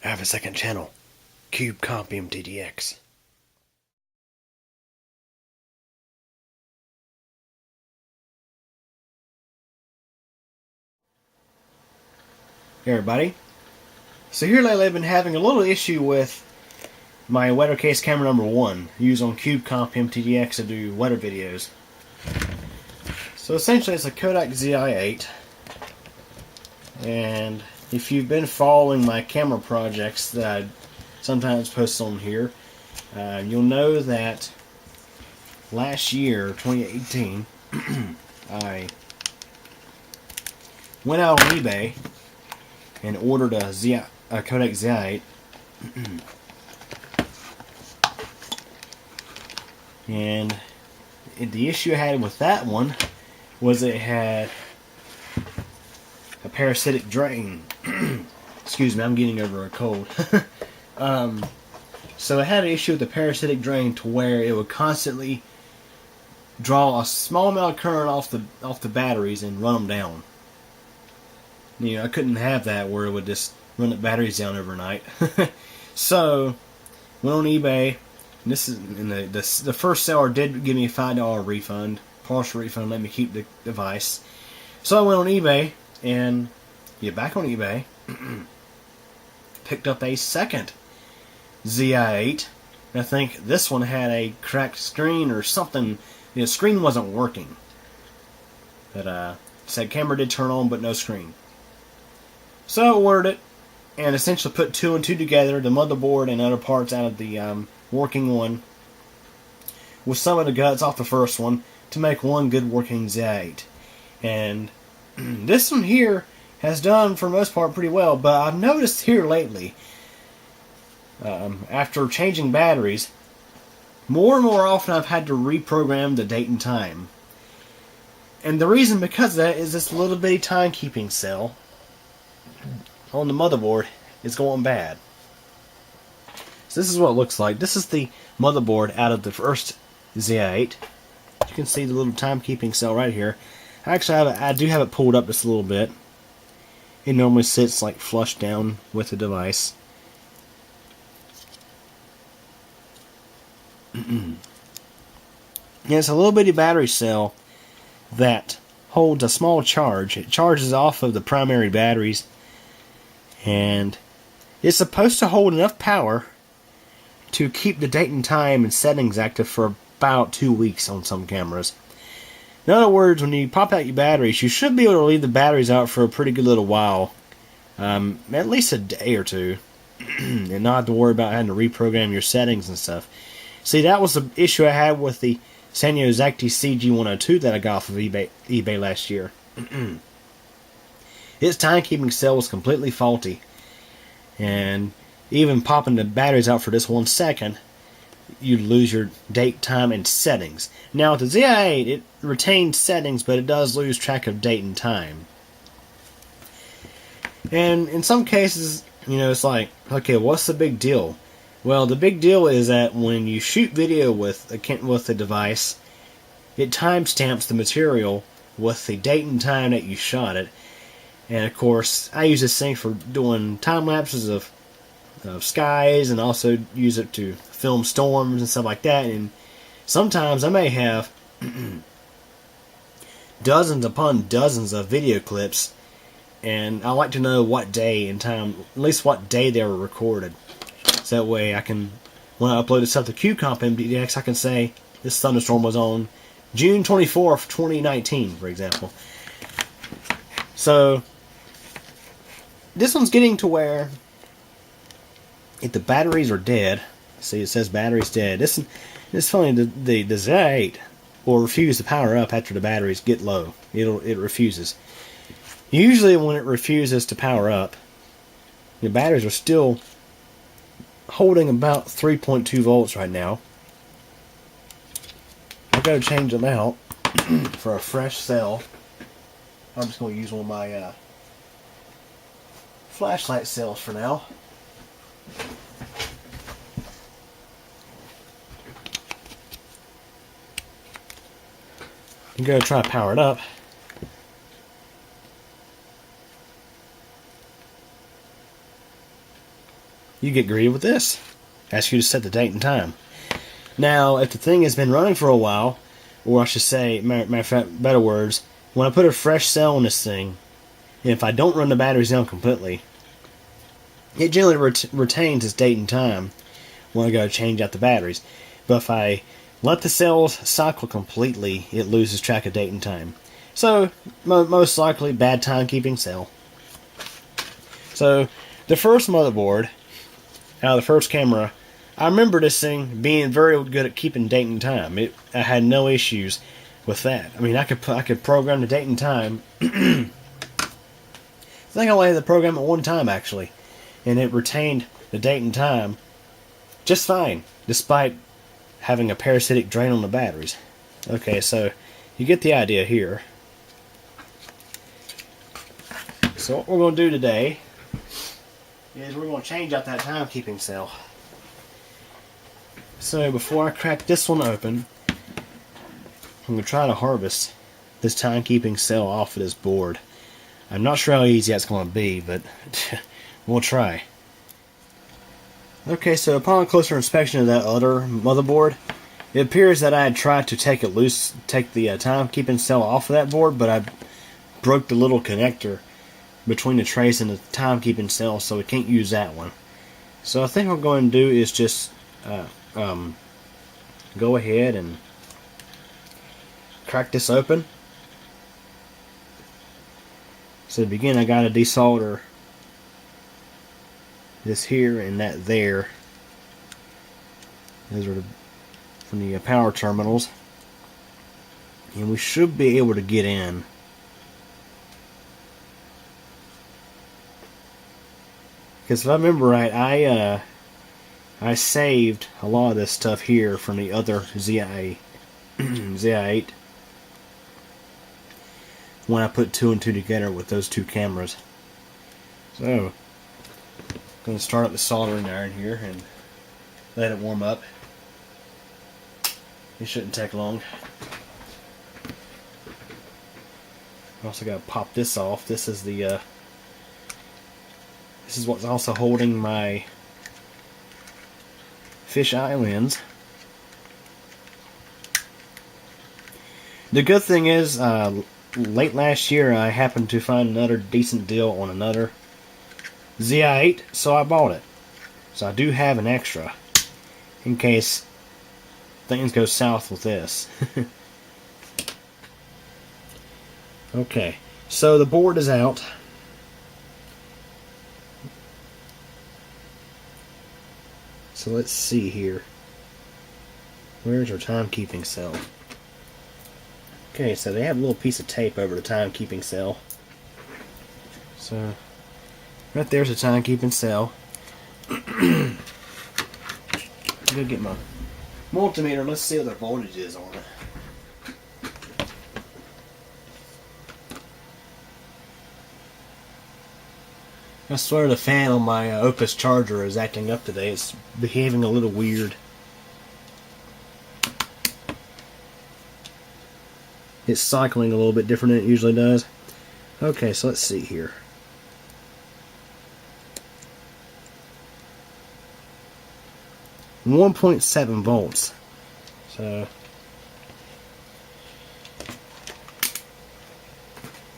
I have a second channel, cubecompmtdx. Hey everybody. So here lately I've been having a little issue with my WeatherCase camera number 1, used on cubecompmtdx to do weather videos. So essentially it's a Kodak Zi8, and if you've been following my camera projects that I sometimes post on here, you'll know that last year, 2018, I went out on eBay and ordered a Kodak Zi8. And the issue I had with that one was it had a parasitic drain. Excuse me, I'm getting over a cold. So it had an issue with the parasitic drain to where it would constantly draw a small amount of current off the batteries and run them down. You know, I couldn't have that where it would just run the batteries down overnight. So went on eBay. The first seller did give me a $5 refund, partial refund, let me keep the device. So I went on eBay and back on eBay, picked up a second Zi8. I think this one had a cracked screen or something. The screen wasn't working. But said camera did turn on, but no screen. So I ordered it and essentially put two and two together, the motherboard and other parts out of the working one, with some of the guts off the first one, to make one good working Zi8. And this one here has done for the most part pretty well, but I've noticed here lately, after changing batteries, more and more often I've had to reprogram the date and time. And the reason because of that is this little bitty timekeeping cell on the motherboard is going bad. So this is what it looks like. This is the motherboard out of the first Zi8. You can see the little timekeeping cell right here. Actually, I do have it pulled up just a little bit. It normally sits like flush down with the device. And it's a little bitty battery cell that holds a small charge. It charges off of the primary batteries, and it's supposed to hold enough power to keep the date and time and settings active for about 2 weeks on some cameras. In other words, when you pop out your batteries, you should be able to leave the batteries out for a pretty good little while, at least a day or two, and not have to worry about having to reprogram your settings and stuff. See, that was the issue I had with the Sanyo Exacti CG102 that I got off of eBay last year. Its timekeeping cell was completely faulty, and even popping the batteries out for just 1 second, you'd lose your date, time, and settings. Now with the Zi8, it retains settings, but it does lose track of date and time. And in some cases, you know, it's like, okay, what's the big deal? Well, the big deal is that when you shoot video with the device, it timestamps the material with the date and time that you shot it. And of course, I use this thing for doing time lapses of skies, and also use it to film storms and stuff like that. And sometimes I may have dozens upon dozens of video clips, and I like to know what day and time, at least what day they were recorded. So that way I can, when I upload this stuff to cubecompmtdx, I can say this thunderstorm was on June 24th, 2019, for example. So this one's getting to where, if the batteries are dead, see it says batteries dead. This is funny. The Zi8 will refuse to power up after the batteries get low. It refuses. Usually, when it refuses to power up, the batteries are still holding about 3.2 volts right now. I've got to change them out for a fresh cell. I'm just going to use one of my flashlight cells for now. I'm going to try to power it up. you get greeted with this. Ask you to set the date and time. Now, if the thing has been running for a while, or I should say, better words, when I put a fresh cell on this thing, and if I don't run the batteries down completely, it generally retains its date and time when I go change out the batteries. But if I let the cells cycle completely, it loses track of date and time. So, most likely, bad timekeeping cell. So, the first motherboard, out of the first camera, I remember this thing being very good at keeping date and time. I had no issues with that. I mean, I could program the date and time. I think I only had to program it one time, actually. And it retained the date and time just fine, despite having a parasitic drain on the batteries. Okay, so you get the idea here. So what we're going to do today is we're going to change out that timekeeping cell. So before I crack this one open, I'm going to try to harvest this timekeeping cell off of this board. I'm not sure how easy that's going to be, but we'll try. Okay, so upon closer inspection of that other motherboard, it appears that I had tried to take the timekeeping cell off of that board, but I broke the little connector between the trace and the timekeeping cell, so we can't use that one. So I think what I'm going to do is just go ahead and crack this open. So to begin, I got to desolder this here and that there. Those are from the power terminals, and we should be able to get in. Because if I remember right, I saved a lot of this stuff here from the other Zi8 when I put 2 and 2 together with those two cameras. So, I'm going to start up the soldering iron here and let it warm up. It shouldn't take long. I also got to pop this off. This is the this is what's also holding my fisheye lens. The good thing is, late last year I happened to find another decent deal on another Zi8, so I bought it. So I do have an extra in case things go south with this. Okay, so the board is out. So let's see here. Where's our timekeeping cell? Okay, so they have a little piece of tape over the timekeeping cell. So, right there's the timekeeping cell. I'm gonna get my multimeter. Let's see what the voltage is on it. I swear the fan on my Opus charger is acting up today. It's behaving a little weird. It's cycling a little bit different than it usually does. Okay, so let's see here. .7 volts. So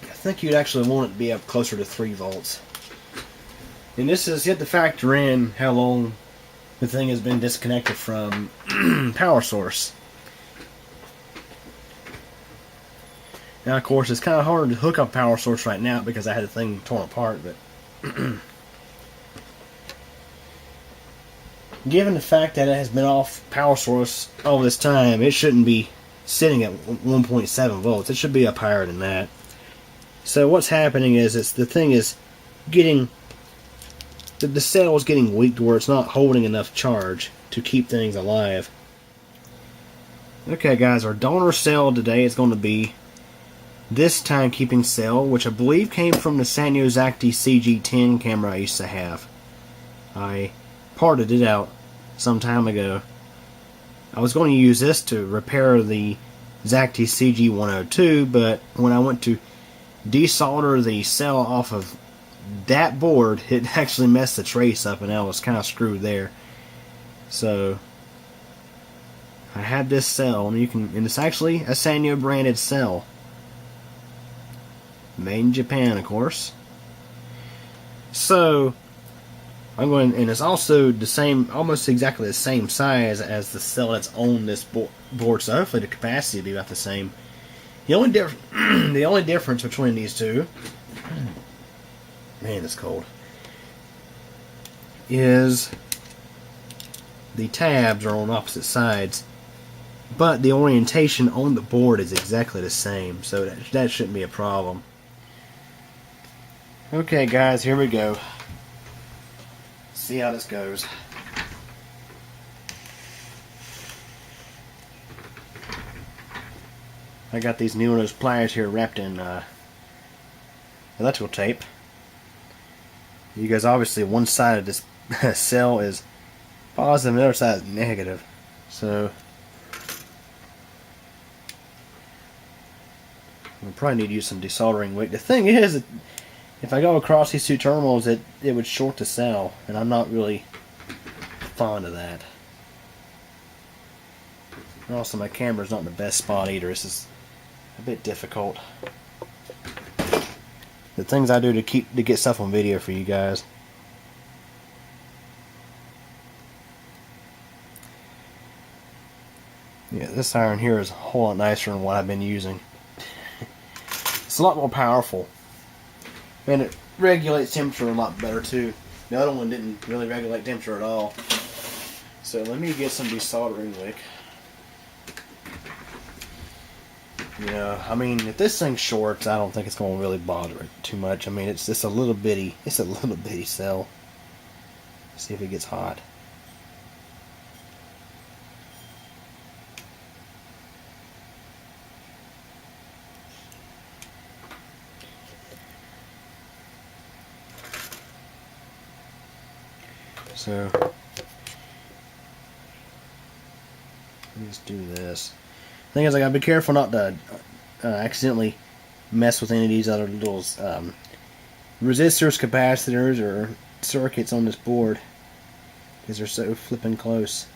I think you'd actually want it to be up closer to 3 volts. And this is yet to factor in how long the thing has been disconnected from power source. Now, of course, it's kind of hard to hook up power source right now because I had the thing torn apart, but given the fact that it has been off power source all this time, it shouldn't be sitting at 1.7 volts. It should be up higher than that. So what's happening is the thing is getting, the cell is getting weak to where it's not holding enough charge to keep things alive. Okay guys, our donor cell today is going to be this timekeeping cell, which I believe came from the Sanyo Zacti CG10 camera I used to have. I parted it out some time ago. I was going to use this to repair the Zacti CG102, but when I went to desolder the cell off of that board, it actually messed the trace up, and I was kind of screwed there. So I have this cell, and it's actually a Sanyo branded cell, made in Japan, of course. So I'm going, and it's also the same, almost exactly the same size as the cell that's on this board. So hopefully the capacity will be about the same. The only the only difference between these two, man, it's cold, is the tabs are on opposite sides, but the orientation on the board is exactly the same, so that shouldn't be a problem. Okay, guys, here we go. See how this goes. I got these new nose pliers here wrapped in electrical tape. You guys, obviously one side of this cell is positive and the other side is negative. So we'll probably need to use some desoldering wick. The thing is, if I go across these two terminals, it would short the cell, and I'm not really fond of that. And also, my camera's not in the best spot either. This is a bit difficult. The things I do to get stuff on video for you guys. Yeah, this iron here is a whole lot nicer than what I've been using. It's a lot more powerful, and it regulates temperature a lot better too. The other one didn't really regulate temperature at all. So let me get some desoldering wick. You know, I mean, if this thing shorts, I don't think it's going to really bother it too much. I mean, it's just a little bitty cell. See if it gets hot. So let's do this. Thing is, I gotta be careful not to accidentally mess with any of these other little resistors, capacitors, or circuits on this board, because they're so flipping close.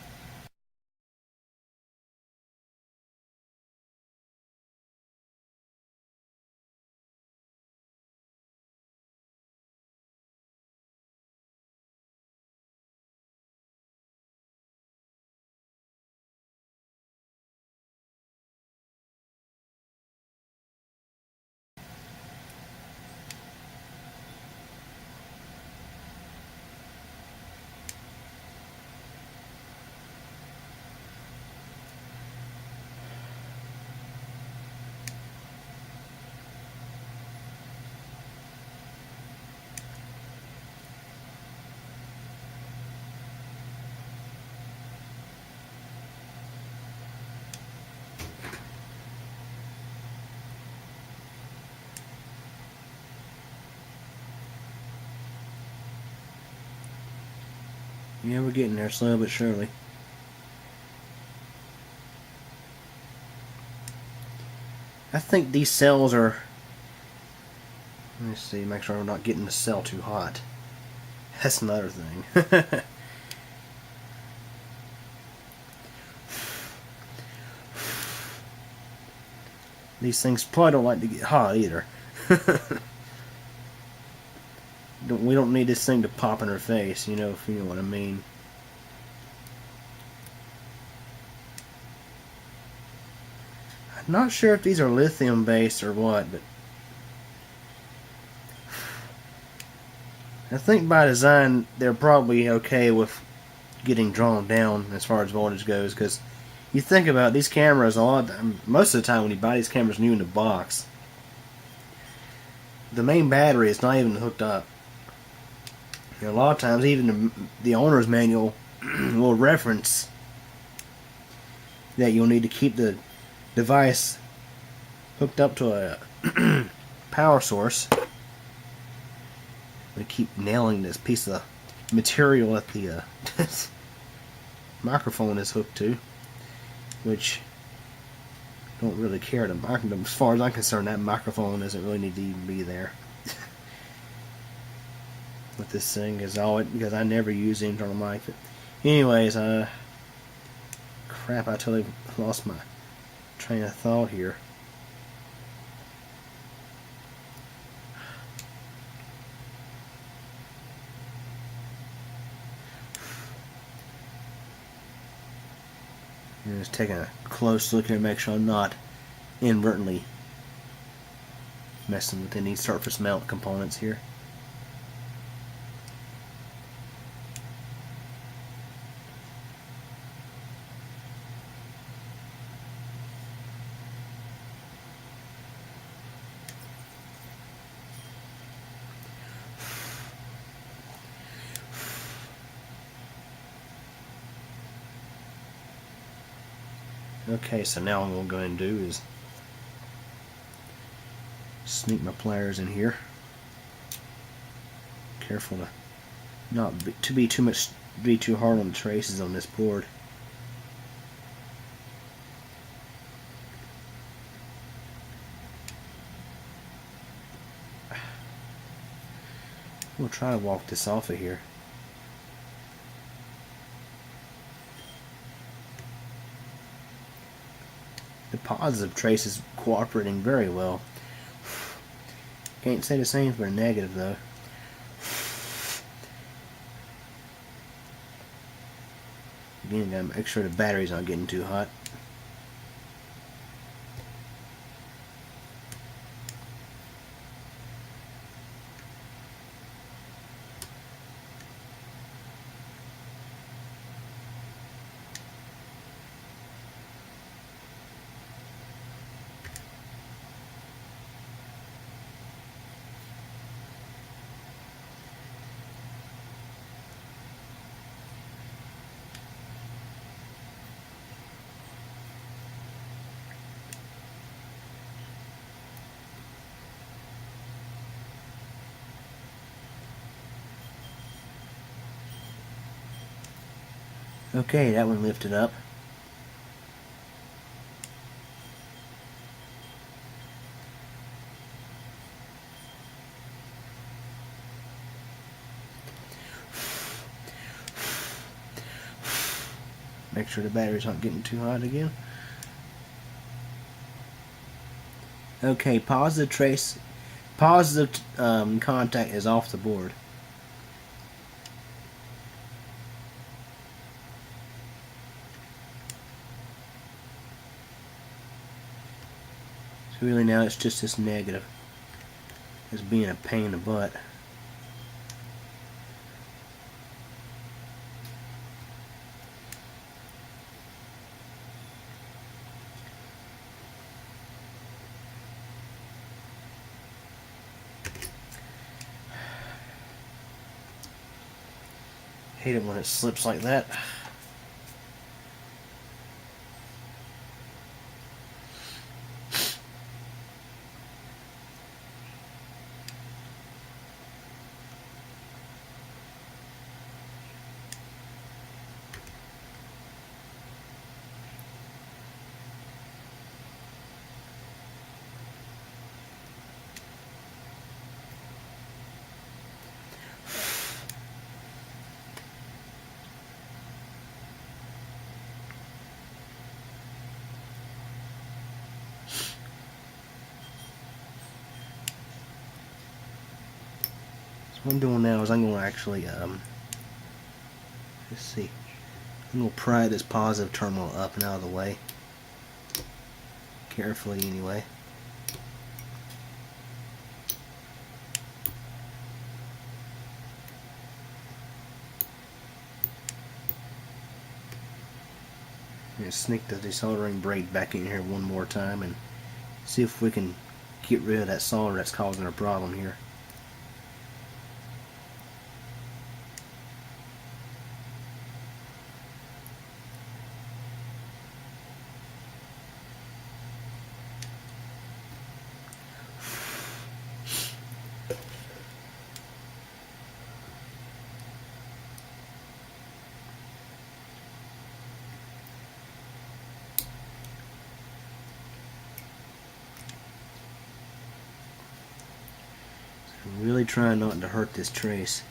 Yeah, we're getting there slowly but surely. I think these cells are... Let me see, make sure I'm not getting the cell too hot. That's another thing. These things probably don't like to get hot either. We don't need this thing to pop in her face, you know, if you know what I mean. I'm not sure if these are lithium based or what, but I think by design they're probably okay with getting drawn down as far as voltage goes, because you think about these cameras, most of the time when you buy these cameras new in the box, the main battery is not even hooked up. You know, a lot of times even the owner's manual will reference that you'll need to keep the device hooked up to a power source. I keep nailing this piece of material that the microphone is hooked to, which don't really care. As far as I'm concerned, that microphone doesn't really need to even be there. with this thing is all it, because I never use the internal mic. But anyways, crap, I totally lost my train of thought here. I'm just taking a close look here to make sure I'm not inadvertently messing with any surface mount components here. Okay, so now what I'm going to go ahead and do is sneak my pliers in here. Careful to not be too hard on the traces on this board. We'll try to walk this off of here. The positive trace is cooperating very well. Can't say the same for a negative though. Again, gotta make sure the battery's not getting too hot. Okay, that one lifted up. Make sure the battery's not getting too hot again. Okay, positive contact is off the board. So really now it's just this negative as being a pain in the butt. Hate it when it slips like that. What I'm doing now is I'm going to actually, let's see, I'm going to pry this positive terminal up and out of the way, carefully anyway. I'm going to sneak the desoldering braid back in here one more time and see if we can get rid of that solder that's causing a problem here. I'm really trying not to hurt this trace.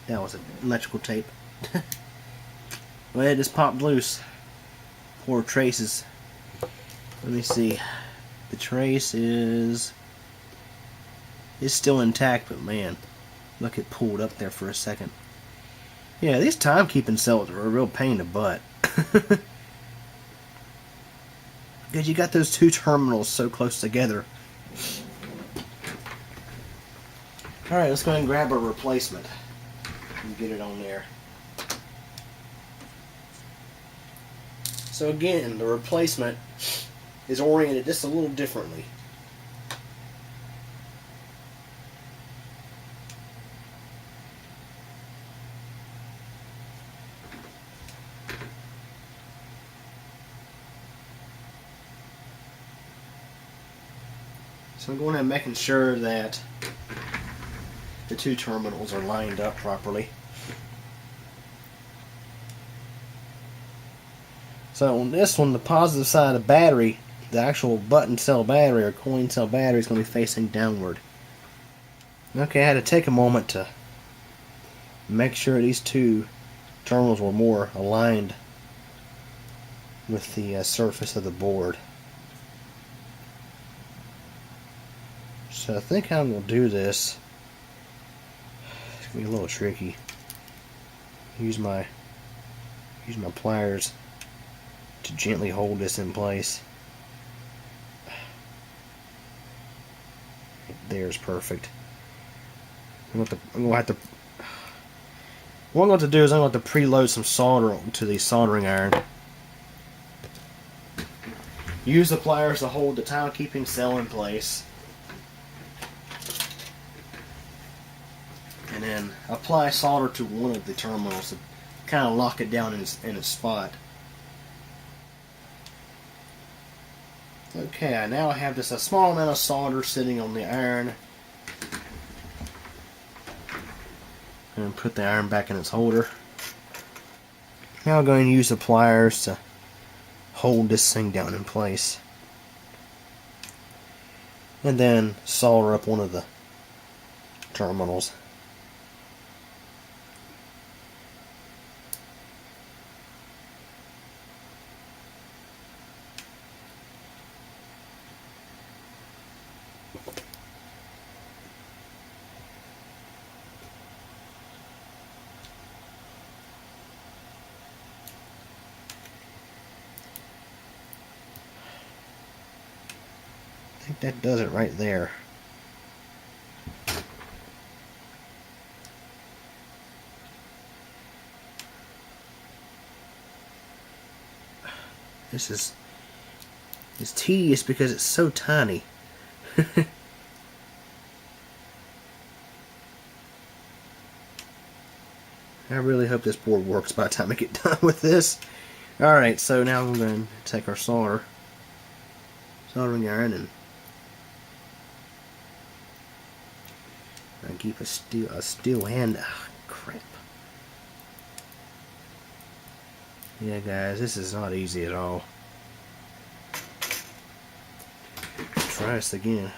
was an electrical tape. Well, it just popped loose. Poor traces. Let me see. The trace is still intact, but man, look, it pulled up there for a second. Yeah, these timekeeping cells are a real pain in the butt. Because you got those two terminals so close together. Alright, let's go ahead and grab a replacement and get it on there. So again, the replacement is oriented just a little differently. So I'm going and making sure that the two terminals are lined up properly. So on this one, the positive side of the battery, the actual button cell battery or coin cell battery is going to be facing downward. Okay, I had to take a moment to make sure these two terminals were more aligned with the surface of the board. So I think I'm going to do this. It's going to be a little tricky. Use my pliers to gently hold this in place. There's perfect. What I'm going to do is I'm going to preload some solder to the soldering iron. Use the pliers to hold the timekeeping cell in place. And then apply solder to one of the terminals to kind of lock it down in its spot. Okay, I now have just a small amount of solder sitting on the iron. And put the iron back in its holder. Now I'm going to use the pliers to hold this thing down in place. And then solder up one of the terminals. I think that does it right there. It's tedious because it's so tiny. I really hope this board works by the time I get done with this. Alright, so now we're going to take our soldering iron and keep a steel hand. Oh, crap. Yeah, guys, this is not easy at all. Try this again.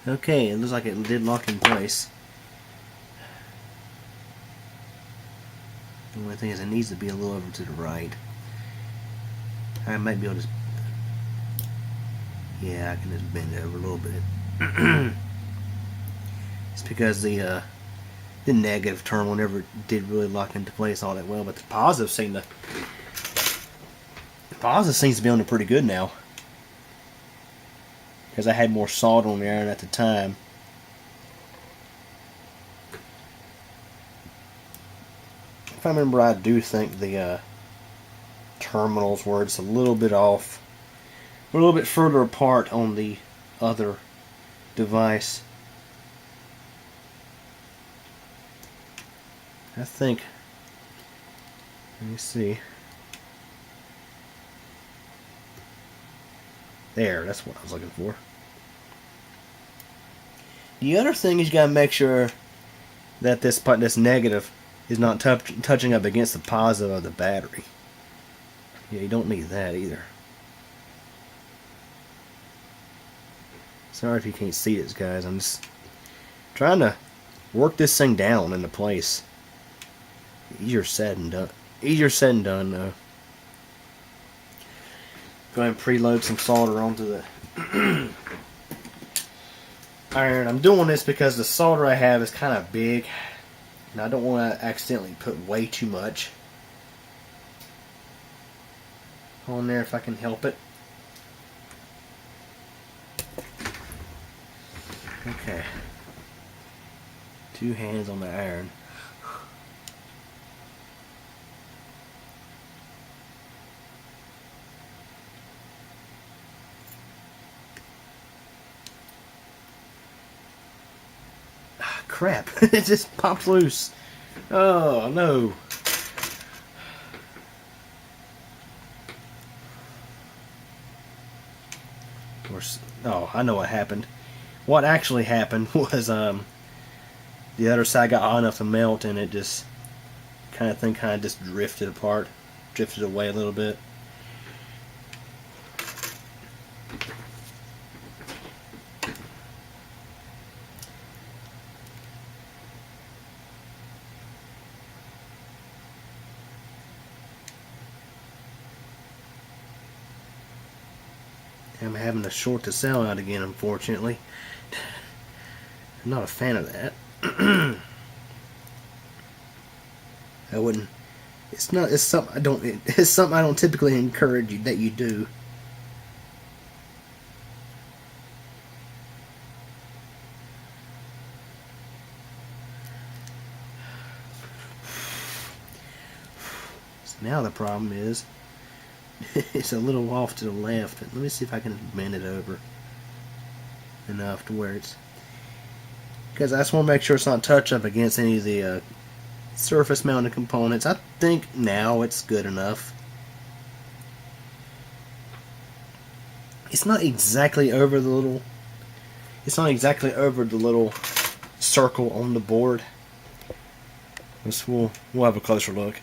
Okay, it looks like it did lock in place. The only thing is it needs to be a little over to the right. I might be able to... Yeah, I can just bend it over a little bit. It's because the the negative terminal never did really lock into place all that well, but the positive seems to be on there pretty good now. Because I had more solder on the iron at the time. If I remember, I do think the terminals were just a little bit off. We're a little bit further apart on the other device. I think, let me see. There, that's what I was looking for. The other thing is you gotta make sure that this negative is not touching up against the positive of the battery. Yeah, you don't need that either. Sorry if you can't see this, guys. I'm just trying to work this thing down into place. Easier said than done. Easier said than done, though. Go ahead and preload some solder onto the iron. I'm doing this because the solder I have is kind of big, and I don't want to accidentally put way too much on there if I can help it. Okay. 2 hands on the iron. Crap, it just popped loose. Oh no. Oh, I know what happened. What actually happened was the other side got hot enough to melt, and it just kind of just drifted apart, drifted away a little bit. I'm having to short the cell out again, unfortunately. I'm not a fan of that. I wouldn't. It's something I don't typically encourage you that you do. So now the problem is it's a little off to the left. Let me see if I can bend it over enough to where it's, because I just want to make sure it's not touched up against any of the surface mounted components. I think now it's good enough. It's not exactly over the little circle on the board. We'll have a closer look.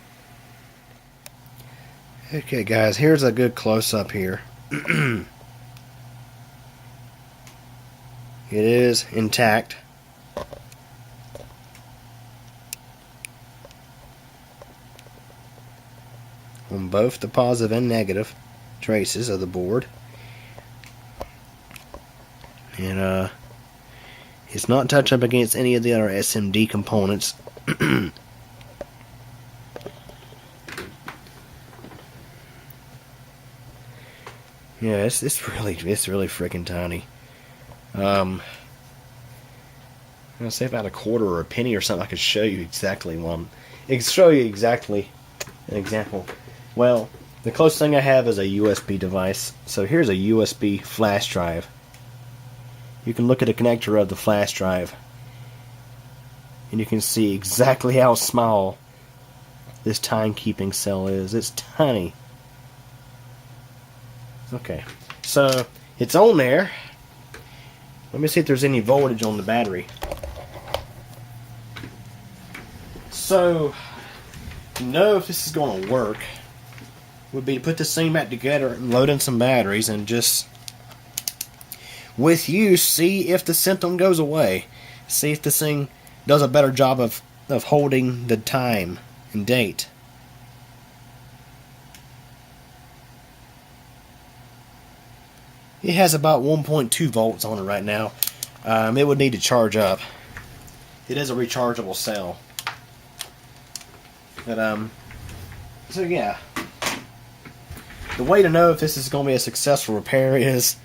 Okay guys, here's a good close-up here. It is intact. On both the positive and negative traces of the board. And it's not touched up against any of the other SMD components. Yeah, it's really freaking tiny. I'm gonna say if I had a quarter or a penny or something, I could show you exactly one. It could show you exactly an example. Well, the closest thing I have is a USB device. So here's a USB flash drive. You can look at the connector of the flash drive, and you can see exactly how small this timekeeping cell is. It's tiny. Okay, so it's on there. Let me see if there's any voltage on the battery. So, to know if this is going to work would be to put this thing back together and load in some batteries and just, with use, see if the symptom goes away. See if this thing does a better job of holding the time and date. It has about 1.2 volts on it right now. It would need to charge up. it is a rechargeable cell. But so yeah, the way to know if this is going to be a successful repair is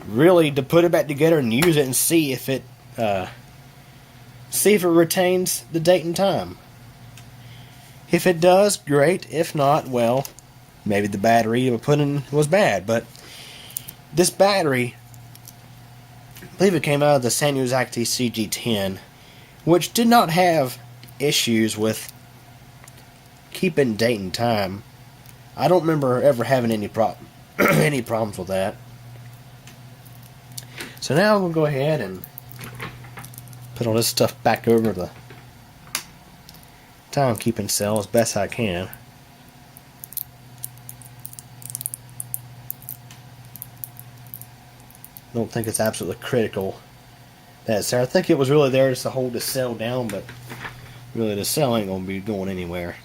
really to put it back together and use it and see if it retains the date and time. If it does, great. If not, well, maybe the battery you put in was bad. But this battery, I believe it came out of the Sanyo CG10, which did not have issues with keeping date and time. I don't remember ever having any any problems with that. So now we'll go ahead and put all this stuff back over the timekeeping cell as best I can. Don't think it's absolutely critical that it's there. I think it was really there just to hold the cell down, but really the cell ain't going to be going anywhere.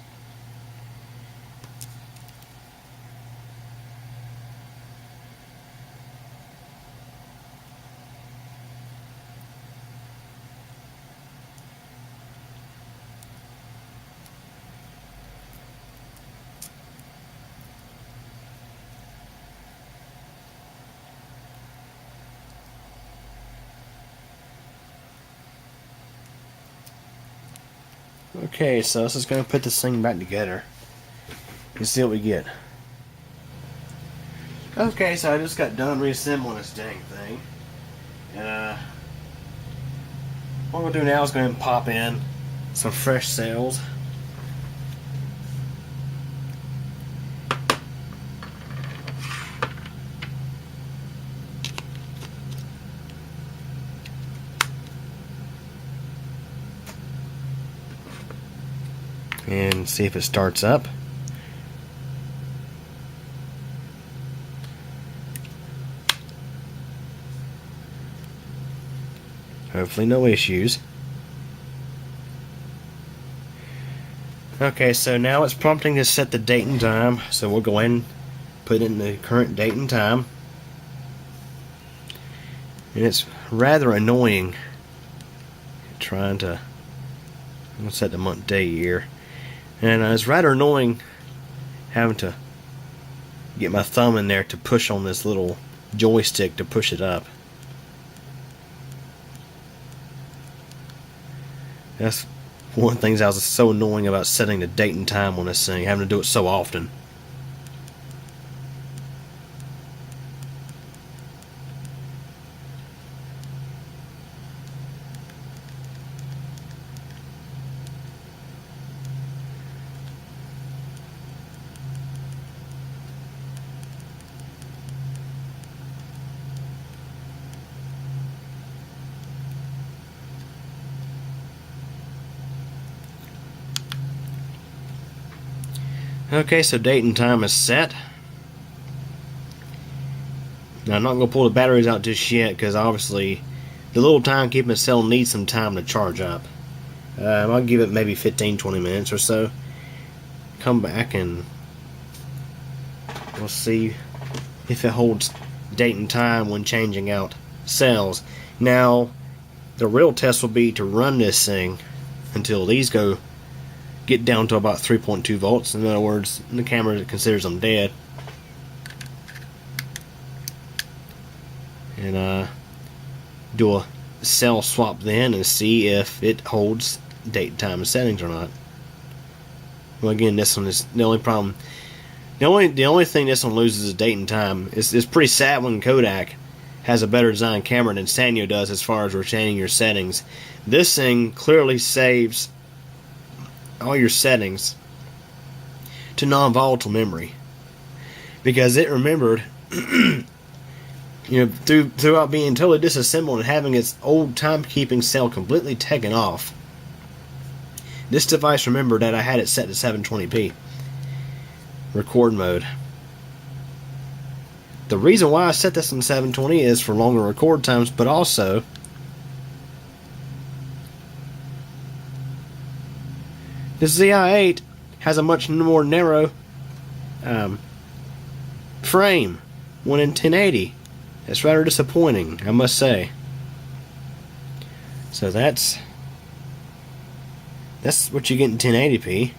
Okay, so this is going to put this thing back together and see what we get. Okay, so I just got done reassembling this dang thing. And what we'll do now is go ahead and pop in some fresh cells. And see if it starts up. Hopefully no issues. Okay, so now it's prompting to set the date and time, so we'll go ahead and put in the current date and time. And it's rather annoying trying to, I'll set the month, day, year. And it's rather annoying having to get my thumb in there to push on this little joystick to push it up. That's one of the things that was so annoying about setting the date and time on this thing, having to do it so often. Okay, so date and time is set. Now I'm not going to pull the batteries out just yet because obviously the little timekeeping cell needs some time to charge up. I'll give it maybe 15-20 minutes or so. Come back and we'll see if it holds date and time when changing out cells. Now the real test will be to run this thing until these get down to about 3.2 volts. In other words, the camera considers them dead. And do a cell swap then and see if it holds date, time, and settings or not. Well, again, this one is the only problem. The only thing this one loses is date and time. It's pretty sad when Kodak has a better designed camera than Sanyo does as far as retaining your settings. This thing clearly saves all your settings to non-volatile memory because it remembered throughout being totally disassembled and having its old timekeeping cell completely taken off, this device remembered that I had it set to 720p record mode. The reason why I set this in 720 is for longer record times, but also the Zi8 has a much more narrow frame when in 1080. It's rather disappointing, I must say. So that's That's what you get in 1080p.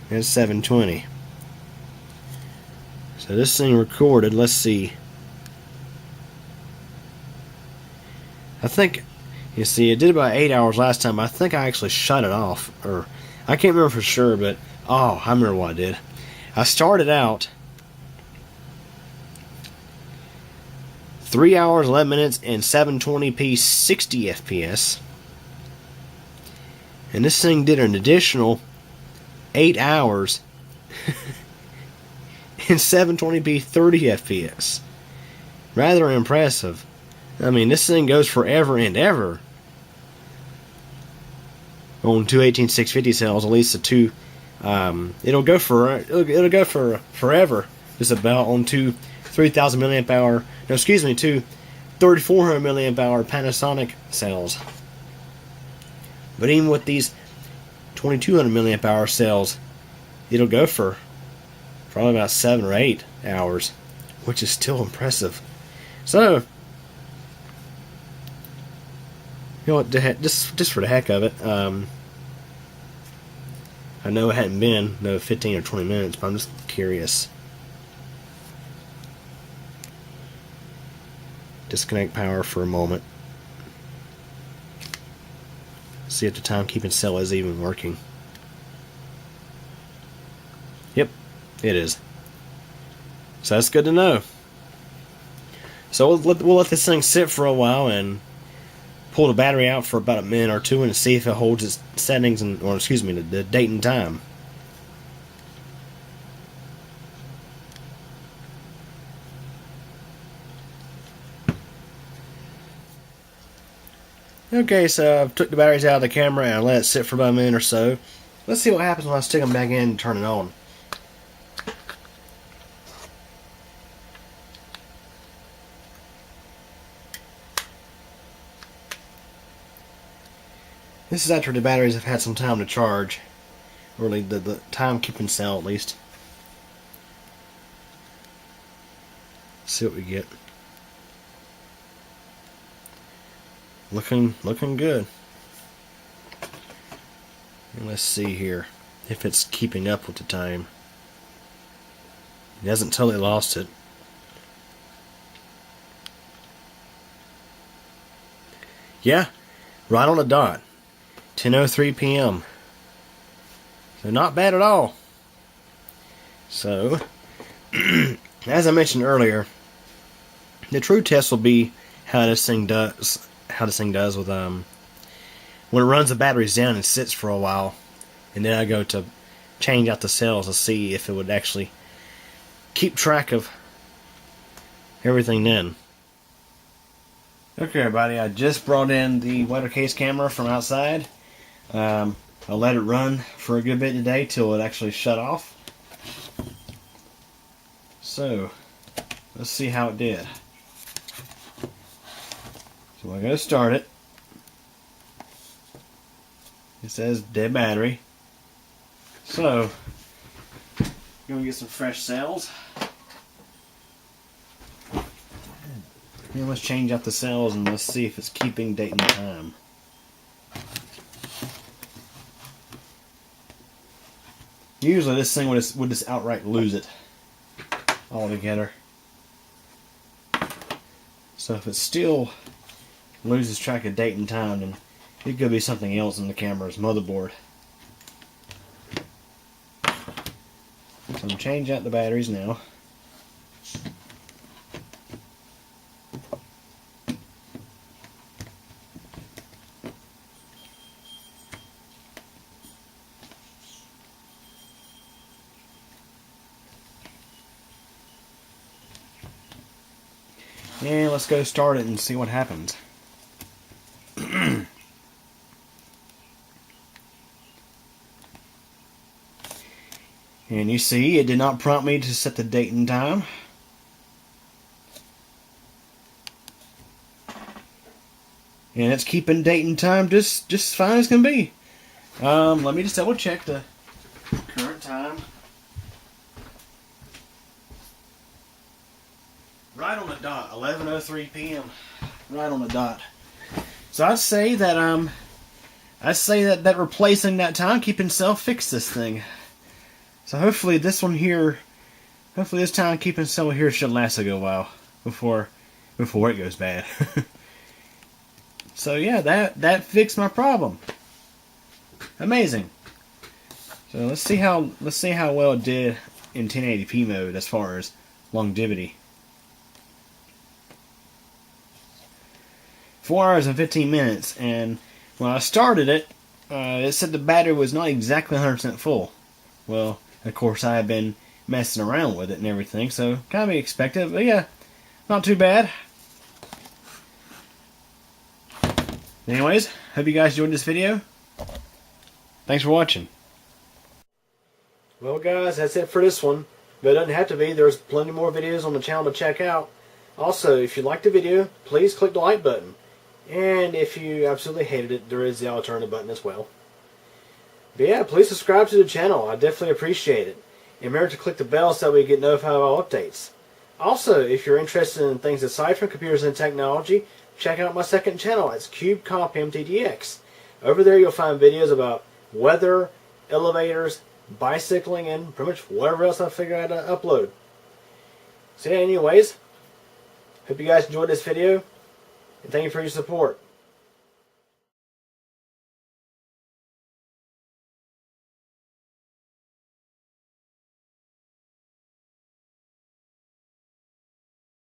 It's 720. So this thing recorded, let's see. I think, you see, it did about 8 hours last time. I think I actually shut it off. Or, I can't remember for sure, but, oh, I remember what I did. I started out 3 hours, 11 minutes, and 720p 60 FPS. And this thing did an additional 8 hours and 720p 30 FPS. Rather impressive. I mean, this thing goes forever and ever. On two 18650 cells, at least the two, it'll go for forever. Just about on two 3000 milliamp hour. No, excuse me, two 3400 milliamp hour Panasonic cells. But even with these 2200 milliamp hour cells, it'll go for probably about 7 or 8 hours, which is still impressive. So, you know what? Just for the heck of it, I know it hadn't been 15 or 20 minutes, but I'm just curious. Disconnect power for a moment. See if the timekeeping cell is even working. Yep, it is. So that's good to know. So we'll let this thing sit for a while and pull the battery out for about a minute or two and see if it holds its settings and, or excuse me, the date and time. Okay, so I took the batteries out of the camera and I let it sit for about a minute or so. Let's see what happens when I stick them back in and turn it on. This is after the batteries have had some time to charge. Or the timekeeping cell at least. Let's see what we get. Looking good. And let's see here if it's keeping up with the time. It hasn't totally lost it. Yeah, right on the dot. 10:03 p.m. So not bad at all. So, as I mentioned earlier, the true test will be how this thing does. How this thing does with when it runs the batteries down and sits for a while, and then I go to change out the cells to see if it would actually keep track of everything then. Okay, everybody, I just brought in the WeatherCase camera from outside. I'll let it run for a good bit today till it actually shut off. So, let's see how it did. So I'm going to start it. It says dead battery. So, I'm going to get some fresh cells. And let's change out the cells and let's see if it's keeping date and time. Usually this thing would just outright lose it altogether. So if it still loses track of date and time, then it could be something else in the camera's motherboard. So I'm going to change out the batteries now. And let's go start it and see what happens. And you see, it did not prompt me to set the date and time. And it's keeping date and time just fine as can be. Let me just double check the current time. Right on the dot, 11:03 p.m. right on the dot. So I'd say that that replacing that timekeeping cell fixed this thing. So hopefully this one here, hopefully this timekeeping cell here should last a good while before it goes bad. So yeah, that fixed my problem. Amazing. So let's see how well it did in 1080p mode as far as longevity. 4 hours and 15 minutes, and when I started it, it said the battery was not exactly 100% full. Well, of course I have been messing around with it and everything, so kind of be expected, but yeah, not too bad. Anyways, hope you guys enjoyed this video. Thanks for watching. Well guys, that's it for this one. But it doesn't have to be. There's plenty more videos on the channel to check out. Also, if you liked the video, please click the like button. And if you absolutely hated it, there is the alternative button as well. But yeah, please subscribe to the channel. I definitely appreciate it. And remember to click the bell so that we get notified of all updates. Also, if you're interested in things aside from computers and technology, check out my second channel. It's cubecompmtdx. Over there you'll find videos about weather, elevators, bicycling, and pretty much whatever else I figure out to upload. So yeah, anyways, hope you guys enjoyed this video, and thank you for your support.